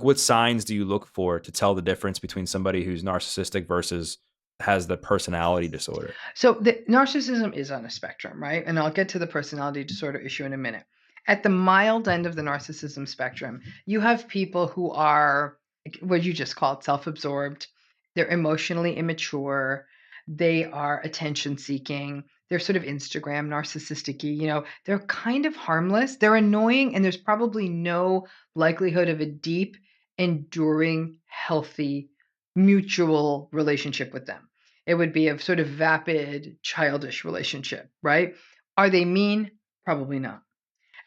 what signs do you look for to tell the difference between somebody who's narcissistic versus has the personality disorder? So the narcissism is on a spectrum, right? And I'll get to the personality disorder issue in a minute. At the mild end of the narcissism spectrum, you have people who are what you just called self-absorbed. They're emotionally immature. They are attention seeking. They're sort of Instagram narcissistic. They're kind of harmless. They're annoying, and there's probably no likelihood of a deep, enduring, healthy, mutual relationship with them. It would be a sort of vapid, childish relationship, right? Are they mean? Probably not.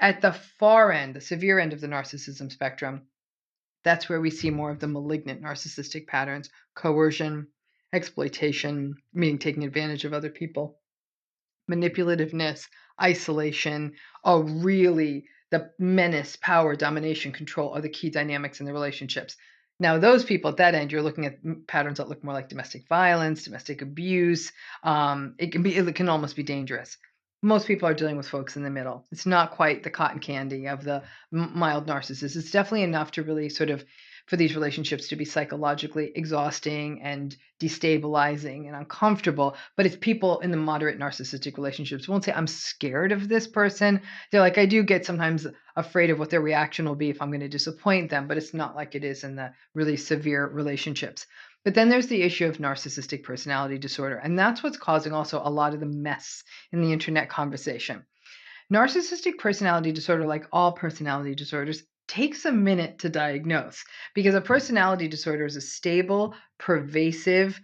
At the far end, the severe end of the narcissism spectrum, that's where we see more of the malignant narcissistic patterns: coercion, exploitation, meaning taking advantage of other people, manipulativeness, isolation, really the menace, power, domination, control are the key dynamics in the relationships. Now, those people at that end, you're looking at patterns that look more like domestic violence, domestic abuse. It can almost be dangerous. Most people are dealing with folks in the middle. It's not quite the cotton candy of the mild narcissist. It's definitely enough to really sort of for these relationships to be psychologically exhausting and destabilizing and uncomfortable. But it's people in the moderate narcissistic relationships won't say, I'm scared of this person. They're like, I do get sometimes afraid of what their reaction will be if I'm going to disappoint them, but it's not like it is in the really severe relationships. But then there's the issue of narcissistic personality disorder. And that's what's causing also a lot of the mess in the internet conversation. Narcissistic personality disorder, like all personality disorders, takes a minute to diagnose because a personality disorder is a stable, pervasive,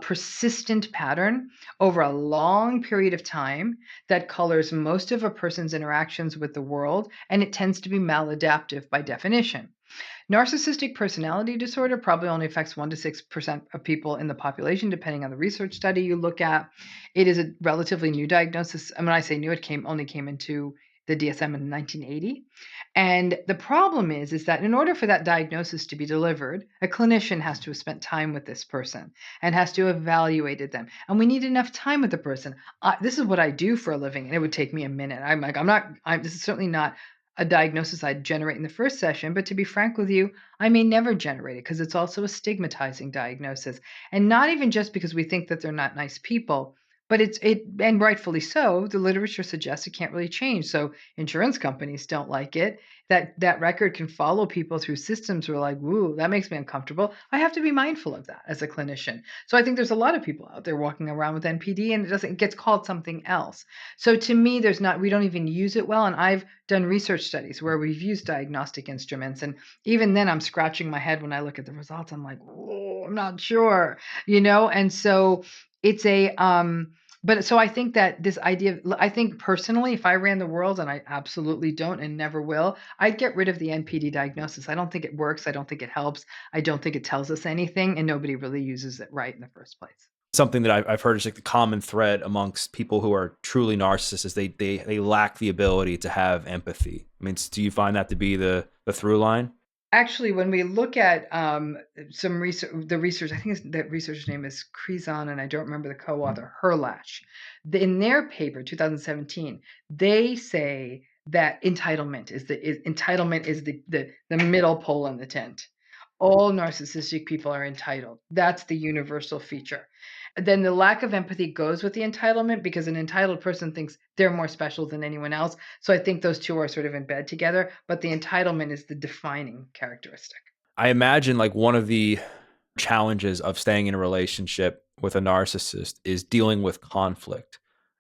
persistent pattern over a long period of time that colors most of a person's interactions with the world, and it tends to be maladaptive by definition. Narcissistic personality disorder probably only affects 1 to 6% of people in the population, depending on the research study you look at. It is a relatively new diagnosis. And when I say new, it only came into the DSM in 1980. And the problem is that in order for that diagnosis to be delivered, a clinician has to have spent time with this person and has to have evaluated them. And we need enough time with the person. This is what I do for a living, and it would take me a minute. This is certainly not a diagnosis I'd generate in the first session, but to be frank with you, I may never generate it because it's also a stigmatizing diagnosis. And not even just because we think that they're not nice people, but and rightfully so, the literature suggests it can't really change. So insurance companies don't like it. That record can follow people through systems who are like, "Woo, that makes me uncomfortable." I have to be mindful of that as a clinician. So I think there's a lot of people out there walking around with NPD, and it gets called something else. So to me, we don't even use it well. And I've done research studies where we've used diagnostic instruments, and even then I'm scratching my head when I look at the results. I'm like, oh, I'm not sure, and so it's a but so I think that this idea I think personally, if I ran the world, and I absolutely don't and never will, I'd get rid of the NPD diagnosis. I don't think it works. I don't think it helps. I don't think it tells us anything, and nobody really uses it right in the first place. Something that I've heard is like the common thread amongst people who are truly narcissists is they lack the ability to have empathy. I mean, do you find that to be the through line? Actually, when we look at some research, the research, I think that researcher's name is Krizan, and I don't remember the co-author, Herlash. In their paper, 2017, they say that entitlement is the middle pole in the tent. All narcissistic people are entitled. That's the universal feature. Then the lack of empathy goes with the entitlement because an entitled person thinks they're more special than anyone else. So I think those two are sort of in bed together, but the entitlement is the defining characteristic. I imagine like one of the challenges of staying in a relationship with a narcissist is dealing with conflict.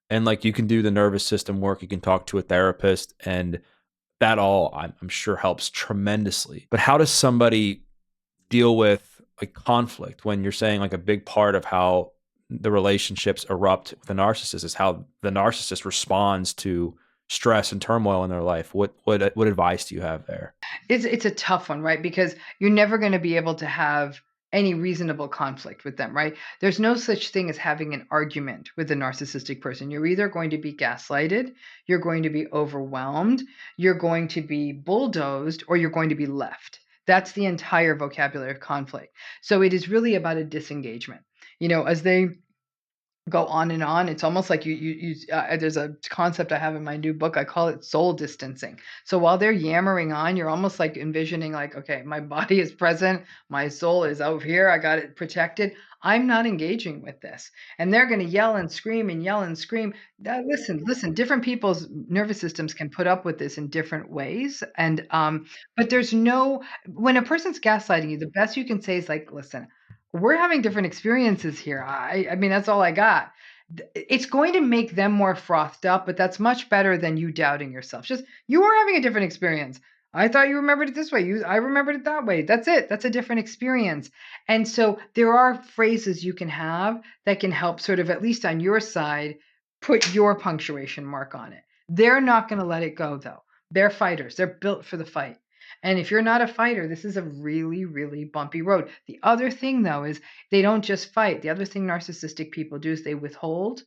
And like you can do the nervous system work, you can talk to a therapist, and that all I'm sure helps tremendously. But how does somebody deal with like conflict when you're saying like a big part of how the relationships erupt with a narcissist is how the narcissist responds to stress and turmoil in their life? What advice do you have there? It's a tough one, right? Because you're never going to be able to have any reasonable conflict with them, right? There's no such thing as having an argument with a narcissistic person. You're either going to be gaslighted, you're going to be overwhelmed, you're going to be bulldozed, or you're going to be left. That's the entire vocabulary of conflict. So it is really about a disengagement. As they go on and on. It's almost like there's a concept I have in my new book. I call it soul distancing. So while they're yammering on, you're almost like envisioning like, okay, my body is present, my soul is over here, I got it protected. I'm not engaging with this. And they're going to yell and scream and yell and scream. Listen, different people's nervous systems can put up with this in different ways. And but there's no when a person's gaslighting you, the best you can say is like, listen, we're having different experiences here. I mean, that's all I got. It's going to make them more frothed up, but that's much better than you doubting yourself. Just you are having a different experience. I thought you remembered it this way. I remembered it that way. That's it. That's a different experience. And so there are phrases you can have that can help sort of, at least on your side, put your punctuation mark on it. They're not going to let it go though. They're fighters. They're built for the fight. And if you're not a fighter, this is a really, really bumpy road. The other thing, though, is they don't just fight. The other thing narcissistic people do is they withhold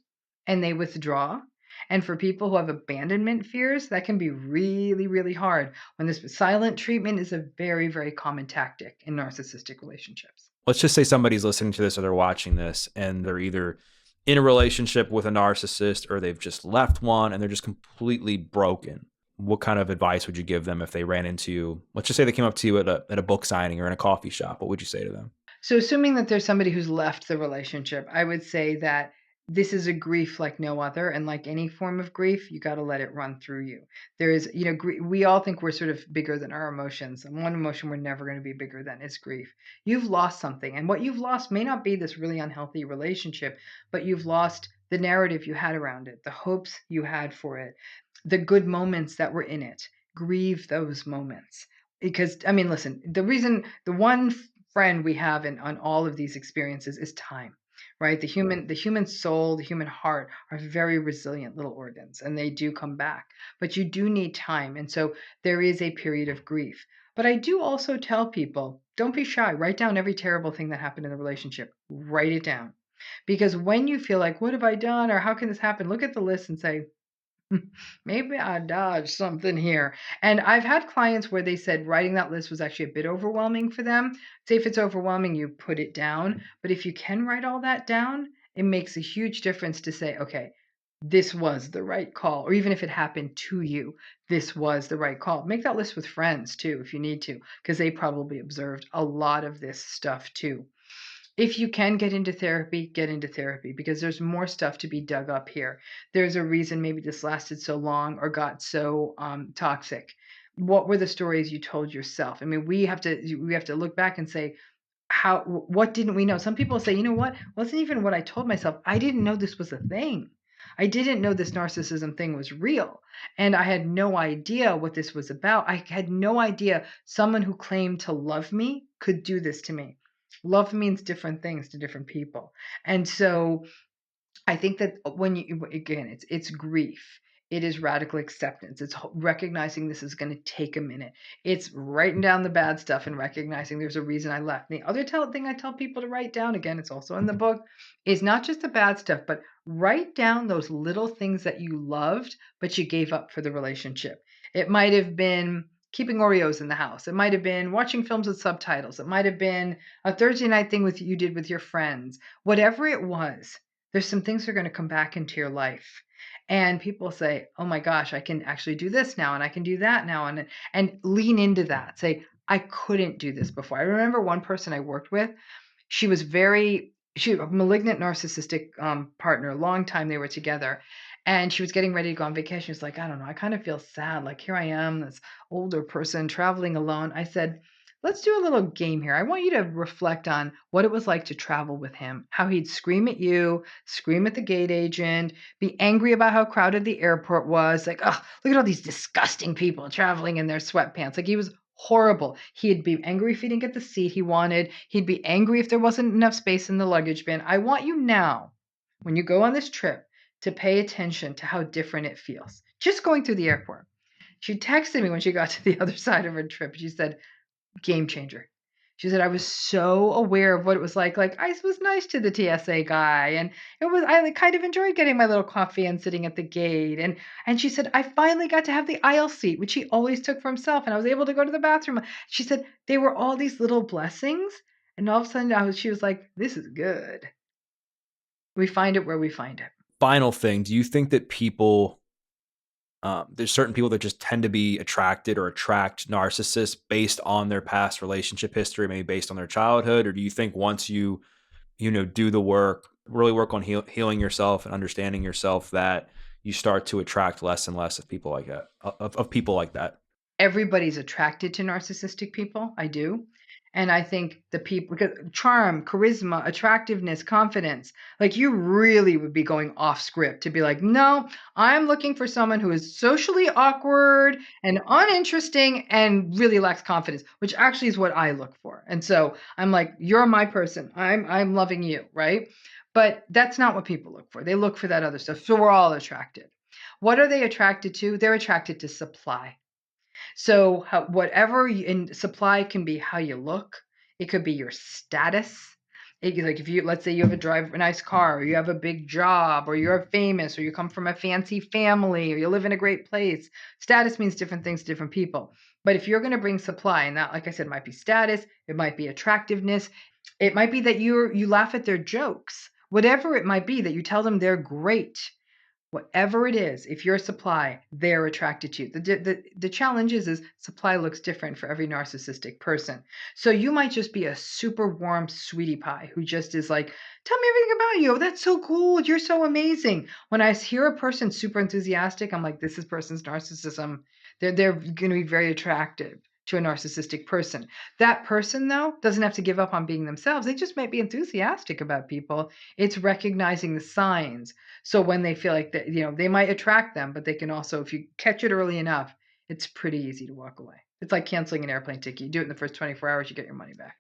and they withdraw. And for people who have abandonment fears, that can be really, really hard when this silent treatment is a very, very common tactic in narcissistic relationships. Let's just say somebody's listening to this or they're watching this and they're either in a relationship with a narcissist or they've just left one and they're just completely broken. What kind of advice would you give them if they ran into you? Let's just say they came up to you at a book signing or in a coffee shop. What would you say to them? So, assuming that there's somebody who's left the relationship, I would say that this is a grief like no other. And like any form of grief, you got to let it run through you. There is, we all think we're sort of bigger than our emotions. And one emotion we're never going to be bigger than is grief. You've lost something. And what you've lost may not be this really unhealthy relationship, but you've lost the narrative you had around it, the hopes you had for it, the good moments that were in it. Grieve those moments. Because, I mean, listen, the one friend we have in on all of these experiences is time, right? The human soul, the human heart are very resilient little organs and they do come back, but you do need time. And so there is a period of grief. But I do also tell people, don't be shy. Write down every terrible thing that happened in the relationship. Write it down. Because when you feel like, what have I done? Or how can this happen? Look at the list and say, maybe I dodged something here. And I've had clients where they said writing that list was actually a bit overwhelming for them. Say if it's overwhelming, you put it down. But if you can write all that down, it makes a huge difference to say, okay, this was the right call. Or even if it happened to you, this was the right call. Make that list with friends too, if you need to, because they probably observed a lot of this stuff too. If you can get into therapy because there's more stuff to be dug up here. There's a reason maybe this lasted so long or got so toxic. What were the stories you told yourself? I mean, we have to look back and say, what didn't we know? Some people say, you know what, wasn't even what I told myself. I didn't know this was a thing. I didn't know this narcissism thing was real. And I had no idea what this was about. I had no idea someone who claimed to love me could do this to me. Love means different things to different people. And so I think that when you again, it's grief. It is radical acceptance. It's recognizing this is going to take a minute. It's writing down the bad stuff and recognizing there's a reason I left. And the other thing I tell people to write down, again, it's also in the book, is not just the bad stuff, but write down those little things that you loved, but you gave up for the relationship. It might have been keeping Oreos in the house. It might have been watching films with subtitles. It might have been a Thursday night thing with you did with your friends. Whatever it was, there's some things that are going to come back into your life. And people say, "Oh my gosh, I can actually do this now and I can do that now," and lean into that. Say, "I couldn't do this before." I remember one person I worked with, she a malignant narcissistic partner, a long time they were together. And she was getting ready to go on vacation. She was like, I don't know, I kind of feel sad. Like, here I am, this older person traveling alone. I said, let's do a little game here. I want you to reflect on what it was like to travel with him, how he'd scream at you, scream at the gate agent, be angry about how crowded the airport was. Like, oh, look at all these disgusting people traveling in their sweatpants. Like, he was horrible. He'd be angry if he didn't get the seat he wanted. He'd be angry if there wasn't enough space in the luggage bin. I want you now, when you go on this trip, to pay attention to how different it feels. Just going through the airport. She texted me when she got to the other side of her trip. She said, game changer. She said, I was so aware of what it was like. Like, I was nice to the TSA guy, and I like, kind of enjoyed getting my little coffee and sitting at the gate. And she said, I finally got to have the aisle seat, which he always took for himself, and I was able to go to the bathroom. She said, they were all these little blessings. And all of a sudden she was like, this is good. We find it where we find it. Final thing, do you think that people there's certain people that just tend to be attracted or attract narcissists based on their past relationship history, maybe based on their childhood, or do you think once you do the work, really work on healing yourself and understanding yourself, that you start to attract less and less of people like that, of people like that? Everybody's attracted to narcissistic people. I do. And I think the people, because charm, charisma, attractiveness, confidence, like you really would be going off script to be like, no, I'm looking for someone who is socially awkward and uninteresting and really lacks confidence, which actually is what I look for. And so I'm like, you're my person. I'm loving you, right? But that's not what people look for. They look for that other stuff. So we're all attracted. What are they attracted to? They're attracted to supply. So whatever in supply can be how you look. It could be your status. Like if you, let's say you have a nice car, or you have a big job, or you're famous, or you come from a fancy family, or you live in a great place. Status means different things to different people. But if you're going to bring supply, and that, like I said, might be status, it might be attractiveness, it might be that you laugh at their jokes, whatever it might be, that you tell them they're great. Whatever it is, if you're a supply, they're attracted to you. The challenge is supply looks different for every narcissistic person. So you might just be a super warm sweetie pie who just is like, tell me everything about you. Oh, that's so cool. You're so amazing. When I hear a person super enthusiastic, I'm like, this is person's narcissism. They're going to be very attractive to a narcissistic person. That person, though, doesn't have to give up on being themselves. They just might be enthusiastic about people. It's recognizing the signs. So when they feel like that, they might attract them, but they can also, if you catch it early enough, it's pretty easy to walk away. It's like canceling an airplane ticket. You do it in the first 24 hours, you get your money back.